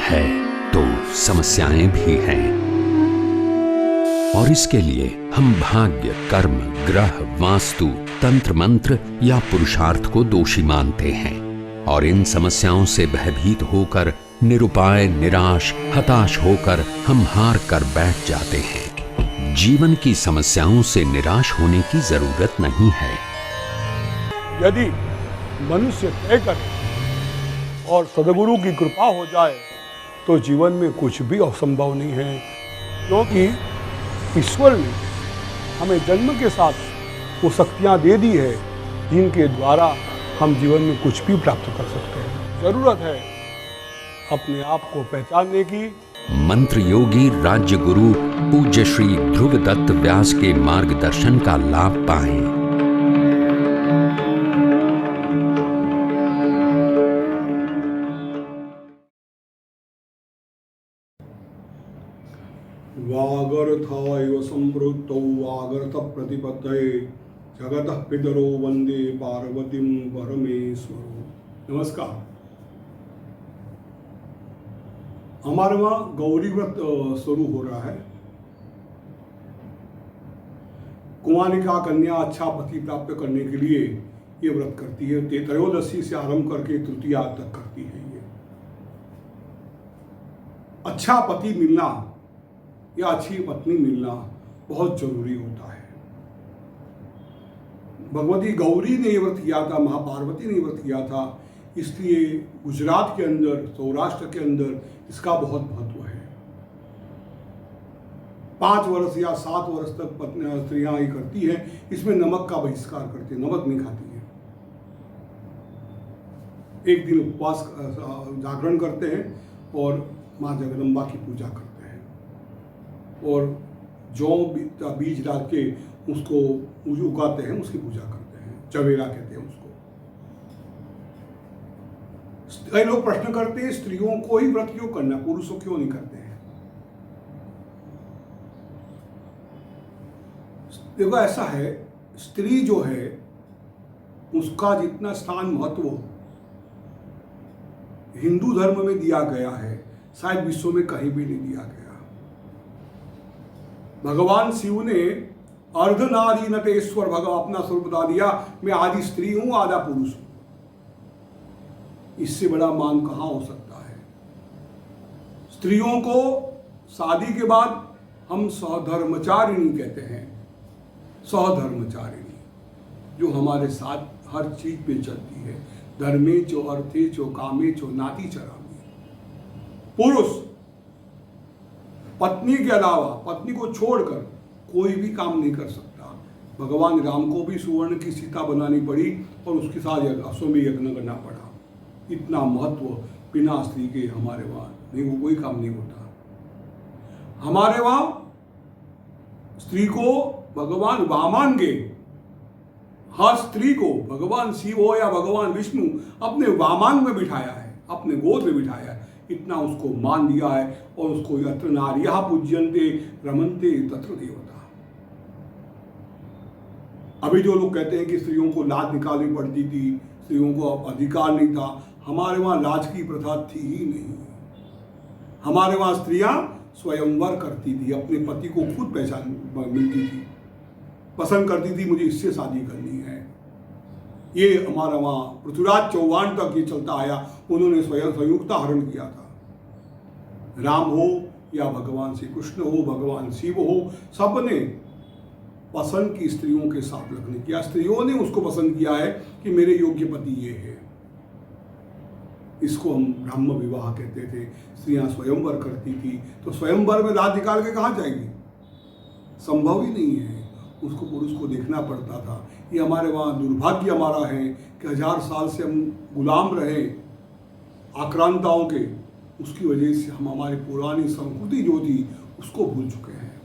है तो समस्याएं भी हैं, और इसके लिए हम भाग्य, कर्म, ग्रह, वास्तु, तंत्र मंत्र या पुरुषार्थ को दोषी मानते हैं और इन समस्याओं से भयभीत होकर निरुपाय, निराश, हताश होकर हम हार कर बैठ जाते हैं। जीवन की समस्याओं से निराश होने की जरूरत नहीं है। यदि मनुष्य तय करे और सदगुरु की कृपा हो जाए तो जीवन में कुछ भी असंभव नहीं है, क्योंकि ईश्वर ने हमें जन्म के साथ वो शक्तियाँ दे दी है जिनके द्वारा हम जीवन में कुछ भी प्राप्त कर सकते हैं। जरूरत है अपने आप को पहचानने की। मंत्र योगी राज्य गुरु पूज्य श्री ध्रुव दत्त व्यास के मार्गदर्शन का लाभ पाएं। वागर्थायव संवृत्तौ वागर्थ प्रतिपत्तये जगतः पितरो वंदे पार्वतीं परमेश्वरो। नमस्कार। हमारे वहाँ गौरी व्रत शुरू हो रहा है। कुमारिका कन्या अच्छा पति प्राप्त करने के लिए ये व्रत करती है। त्रयोदशी से आरंभ करके तृतीया तक करती है। ये अच्छा पति मिलना या अच्छी पत्नी मिलना बहुत जरूरी होता है। भगवती गौरी ने व्रत किया था, महापार्वती ने व्रत किया था, इसलिए गुजरात के अंदर, सौराष्ट्र के अंदर इसका बहुत महत्व है। 5 वर्ष या 7 वर्ष तक स्त्रियां ये करती हैं। इसमें नमक का बहिष्कार करती है, नमक नहीं खाती है। एक दिन उपवास जागरण करते हैं और माँ जगदम्बा की पूजा करते हैं और जौ बीज डाल के उसको उगाते हैं, उसकी पूजा करते हैं। चवेरा कहते हैं उसको। कई लोग प्रश्न करते हैं स्त्रियों को ही व्रत क्यों करना, पुरुषों क्यों नहीं करते हैं। देखो ऐसा है, स्त्री जो है उसका जितना स्थान महत्व हिंदू धर्म में दिया गया है शायद विश्व में कहीं भी नहीं दिया गया। भगवान शिव ने अर्धनारी नटेश्वर भगवान अपना स्वरूप बता दिया, मैं आधी स्त्री हूं आधा पुरुष हूं। इससे बड़ा मान कहां हो सकता है। स्त्रियों को शादी के बाद हम सहधर्मचारिणी कहते हैं। सहधर्मचारिणी जो हमारे साथ हर चीज पे चलती है। धर्मे चो अर्थे चो कामे चो नाती चरामी। पुरुष पत्नी के अलावा, पत्नी को छोड़कर कोई भी काम नहीं कर सकता। भगवान राम को भी सुवर्ण की सीता बनानी पड़ी और उसके साथ अश्वमेध यज्ञ करना पड़ा। इतना महत्व बिना स्त्री के हमारे वहाँ नहीं, वो कोई काम नहीं होता। हमारे वहाँ स्त्री को भगवान वामन के, हर स्त्री को भगवान शिव हो या भगवान विष्णु अपने वामन में बिठाया है, अपने गोद में बिठाया है। इतना उसको मान दिया है और उसको यत्र नार्यः पूज्यन्ते रमन्ते तत्र देवता। अभी जो लोग कहते हैं कि स्त्रियों को लाज निकालनी पड़ती थी, स्त्रियों को अधिकार नहीं था, हमारे वहाँ लाज की प्रथा थी ही नहीं। हमारे वहाँ स्त्रियां स्वयंवर करती थी, अपने पति को खुद पहचान मिलती थी, पसंद करती थी मुझे इससे शादी करनी है। ये हमारा वहाँ पृथ्वीराज चौहान तक ये चलता आया। उन्होंने स्वयं संयुक्ता हरण किया था। राम हो या भगवान श्री कृष्ण हो, भगवान शिव हो, सबने पसंद की स्त्रियों के साथ लगने किया। स्त्रियों ने उसको पसंद किया है कि मेरे योग्य पति ये है। इसको हम ब्रह्म विवाह कहते थे। स्त्रियां स्वयंवर करती थी, तो स्वयंवर में लाज निकाल के कहाँ जाएगी, संभव ही नहीं है। उसको पुरुष को देखना पड़ता था। ये हमारे वहाँ दुर्भाग्य हमारा है कि 1000 साल से हम गुलाम रहे आक्रांताओं के। उसकी वजह से हम हमारी पुरानी संस्कृति जो थी उसको भूल चुके हैं।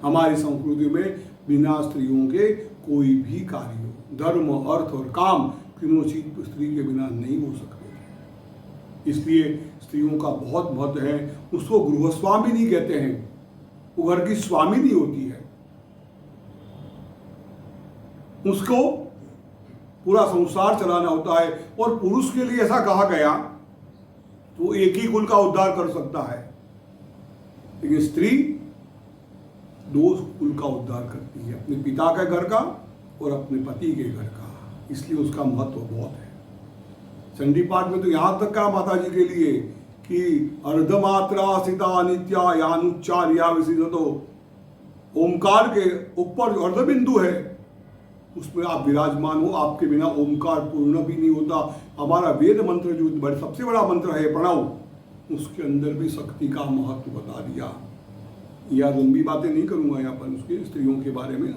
हमारी संस्कृति में बिना स्त्रियों के कोई भी कार्य हो, धर्म, अर्थ और काम, तीनों चीज स्त्री के बिना नहीं हो सकते। इसलिए स्त्रियों का बहुत महत्व है। उसको गृहस्वामिनी कहते हैं, वो घर की स्वामिनी होती है। उसको पूरा संसार चलाना होता है। और पुरुष के लिए ऐसा कहा गया तो एक ही कुल का उद्धार कर सकता है, लेकिन स्त्री 2 कुल का उद्धार करती है, अपने पिता के घर का और अपने पति के घर का। इसलिए उसका महत्व बहुत है। चंडी पाठ में तो यहाँ तक कहा माता जी के लिए कि अर्धमात्रा सिता नित्या यानुच्चार्या विशिष्टतो, ओमकार के ऊपर जो अर्ध बिंदु है उसमें आप विराजमान हो। आपके बिना ओमकार पूर्ण भी नहीं होता। हमारा वेद मंत्र जो सबसे बड़ा मंत्र है प्रणव, उसके अंदर भी शक्ति का महत्व बता दिया। या लंबी बातें नहीं करूँगा यहाँ पर उसके स्त्रियों के बारे में,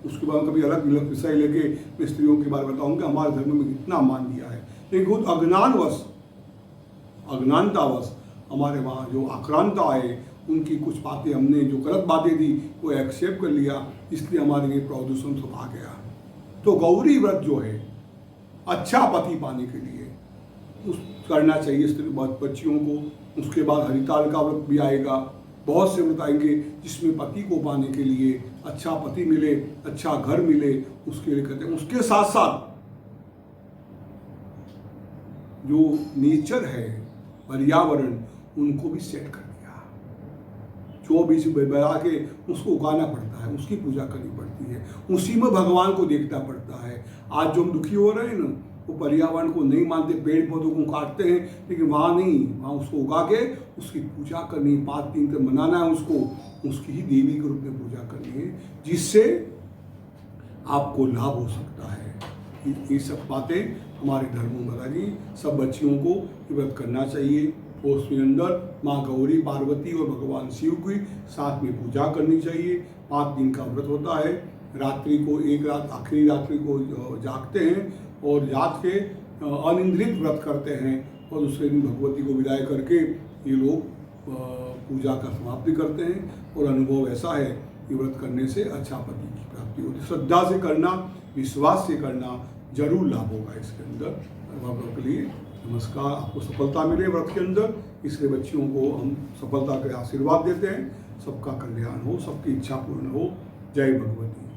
उसके बाद कभी अलग विषय लेके मैं स्त्रियों के बारे में बताऊँगा। हमारे धर्म में इतना मान दिया है, लेकिन खुद अज्ञानतावश हमारे वहाँ जो आक्रांता है उनकी कुछ बातें हमने जो गलत बातें थी वो एक्सेप्ट कर लिया, इसलिए हमारे ये प्रदूषण सब आ गया। तो गौरी व्रत जो है अच्छा पति पाने के लिए उस करना चाहिए स्त्री बच्चियों को। उसके बाद हरिताल का व्रत भी आएगा, बहुत से व्रत आएंगे जिसमें पति को पाने के लिए अच्छा पति मिले, अच्छा घर मिले, उसके लिए करते हैं। उसके साथ साथ जो नेचर है, पर्यावरण, उनको भी सेट कर दिया। जो बीज बना के उसको उगाना पड़ता है, उसकी पूजा करनी पड़ती है, उसी में भगवान को देखना पड़ता है। आज जो हम दुखी हो रहे हैं ना, वो पर्यावरण को नहीं मानते, पेड़ पौधों को काटते हैं, लेकिन वहाँ नहीं, वहाँ उसको उगा के उसकी पूजा करनी है, 5 दिन तक मनाना है उसको, उसकी ही देवी के रूप में पूजा करनी है, जिससे आपको लाभ हो सकता है। ये सब बातें हमारे धर्मों में बताई। सब बच्चियों को व्रत करना चाहिए और उसके अंदर माँ गौरी, पार्वती और भगवान शिव की साथ में पूजा करनी चाहिए। 5 दिन का व्रत होता है। रात्रि को एक रात, आखिरी रात्रि को जागते हैं और जाग के अनिंद्रित व्रत करते हैं और दूसरे दिन भगवती को विदाई करके ये लोग पूजा का समाप्ति करते हैं। और अनुभव ऐसा है कि व्रत करने से अच्छा पति की प्राप्ति होती है। श्रद्धा से करना, विश्वास से करना, जरूर लाभ होगा इसके अंदर। व्रत के लिए नमस्कार। आपको सफलता मिले व्रत के अंदर, इसलिए बच्चियों को हम सफलता के आशीर्वाद देते हैं। सबका कल्याण हो, सबकी इच्छा पूर्ण हो। जय भगवती।